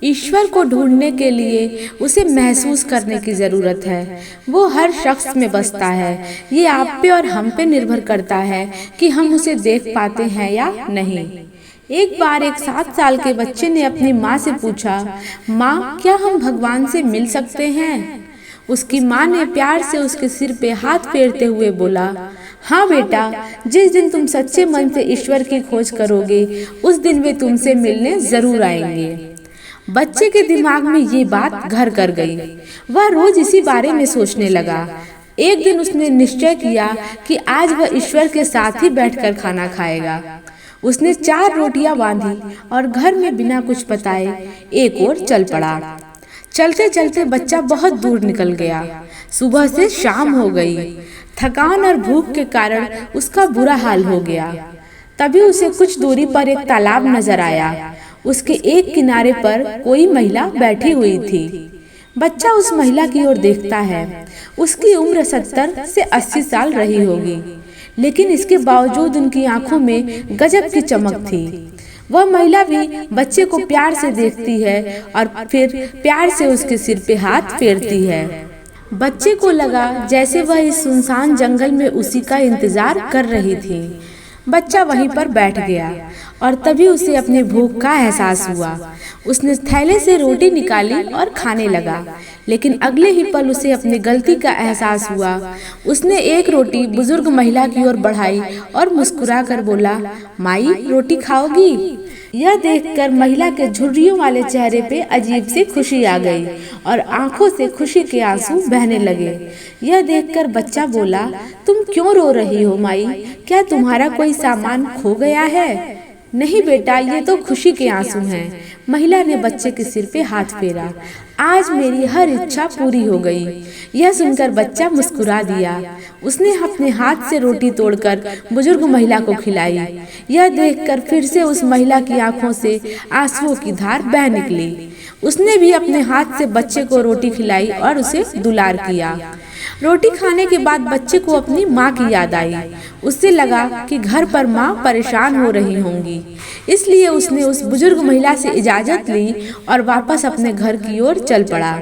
ईश्वर को ढूंढने के लिए उसे महसूस करने की ज़रूरत है। वो हर शख्स में बसता है। ये आप पे और हम पे निर्भर करता है कि हम उसे देख पाते हैं या नहीं। एक बार एक 7 साल के बच्चे ने अपनी माँ से पूछा, माँ, क्या हम भगवान से मिल सकते हैं? उसकी माँ ने प्यार से उसके सिर पे हाथ फेरते हुए बोला, हाँ बेटा, जिस दिन तुम सच्चे मन से ईश्वर की खोज करोगे, उस दिन वे तुमसे मिलने जरूर आएंगे। बच्चे के दिमाग में ये बात घर कर गई। वह रोज इसी बारे में सोचने लगा। एक दिन उसने निश्चय किया कि आज वह ईश्वर के साथ ही बैठकर खाना खाएगा। उसने 4 रोटियां बांधी और घर में बिना कुछ बताए एक ओर चल पड़ा। चलते चलते बच्चा बहुत दूर निकल गया। सुबह से शाम हो गई। थकान और भूख के कारण उसका बुरा हाल हो गया। तभी उसे कुछ दूरी पर एक तालाब नजर आया। उसके एक किनारे पर कोई महिला बैठी हुई थी। बच्चा उस महिला की ओर देखता है। उसकी उम्र 70 से 80 साल रही होगी, लेकिन इसके बावजूद उनकी आंखों में गजब की चमक थी। वह महिला भी बच्चे को प्यार से देखती है और फिर प्यार से उसके सिर पे हाथ फेरती है। बच्चे को लगा जैसे वह इस सुनसान जंगल में उसी का इंतजार कर रही थी। बच्चा वहीं पर बैठ गया और तभी उसे अपने भूख का एहसास हुआ। उसने थैले से रोटी निकाली और खाने लगा, लेकिन अगले ही पल उसे अपनी गलती का एहसास हुआ। उसने एक रोटी बुजुर्ग महिला की ओर बढ़ाई और मुस्कुराकर बोला, माई, रोटी खाओगी? यह देखकर महिला के झुर्रियों वाले चेहरे पे अजीब सी खुशी आ गई और आंखों से खुशी के आंसू बहने लगे। यह देखकर बच्चा बोला, तुम क्यों रो रही हो माई? क्या तुम्हारा कोई सामान खो गया है? नहीं बेटा, ये तो खुशी के आंसू हैं। महिला ने बच्चे के सिर पे हाथ फेरा। आज मेरी हर इच्छा पूरी हो गई। यह सुनकर बच्चा मुस्कुरा दिया। उसने अपने हाथ से रोटी तोड़कर बुजुर्ग महिला को खिलाई। यह देखकर फिर से उस महिला की आंखों से आंसुओं की धार बह निकली। उसने भी अपने हाथ से बच्चे को रोटी खिलाई और उसे दुलार किया। रोटी खाने के बाद बच्चे को अपनी माँ की याद आई। उससे लगा कि घर पर माँ परेशान हो रही होंगी, इसलिए उसने उस बुजुर्ग महिला से इजाजत ली और वापस अपने घर की ओर चल पड़ा।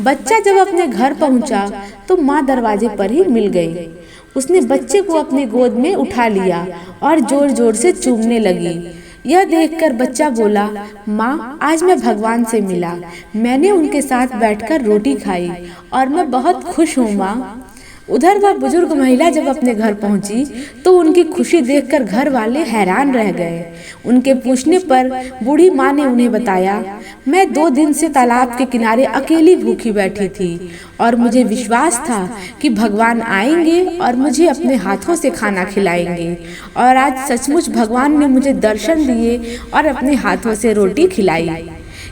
बच्चा जब अपने घर पहुंचा तो माँ दरवाजे पर ही मिल गई। उसने बच्चे को अपनी गोद में उठा लिया और जोर जोर से चूमने लगी। यह देखकर बच्चा बोला, माँ, आज मैं भगवान से मिला। मैंने उनके साथ बैठकर रोटी खाई और मैं बहुत खुश हूँ माँ। उधर वह बुजुर्ग महिला जब अपने घर पहुंची तो उनकी खुशी देखकर घर वाले हैरान रह गए। उनके पूछने पर बूढ़ी माँ ने उन्हें बताया, मैं 2 दिन से तालाब के किनारे अकेली भूखी बैठी थी और मुझे विश्वास था कि भगवान आएंगे और मुझे अपने हाथों से खाना खिलाएंगे, और आज सचमुच भगवान ने मुझे दर्शन दिए और अपने हाथों से रोटी खिलाई।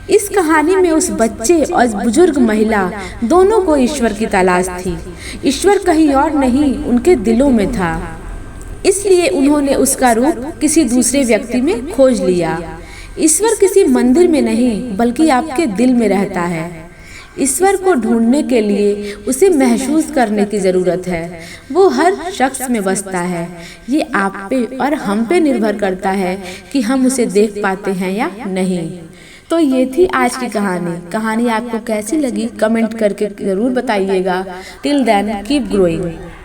इस कहानी में उस बच्चे और बुजुर्ग महिला दोनों को ईश्वर की तलाश थी। ईश्वर कहीं और नहीं, उनके दिलों में था। इसलिए उन्होंने उसका रूप किसी दूसरे व्यक्ति में खोज लिया। ईश्वर किसी मंदिर में नहीं, बल्कि आपके दिल में रहता है। ईश्वर को ढूंढने के लिए उसे महसूस करने की जरूरत है। वो हर शख्स में बसता है। ये आप पे और हम पे निर्भर करता है कि हम उसे देख पाते हैं या नहीं। तो ये थी आज की कहानी आपको कैसी लगी कमेंट करके ज़रूर बताइएगा। Till then keep growing.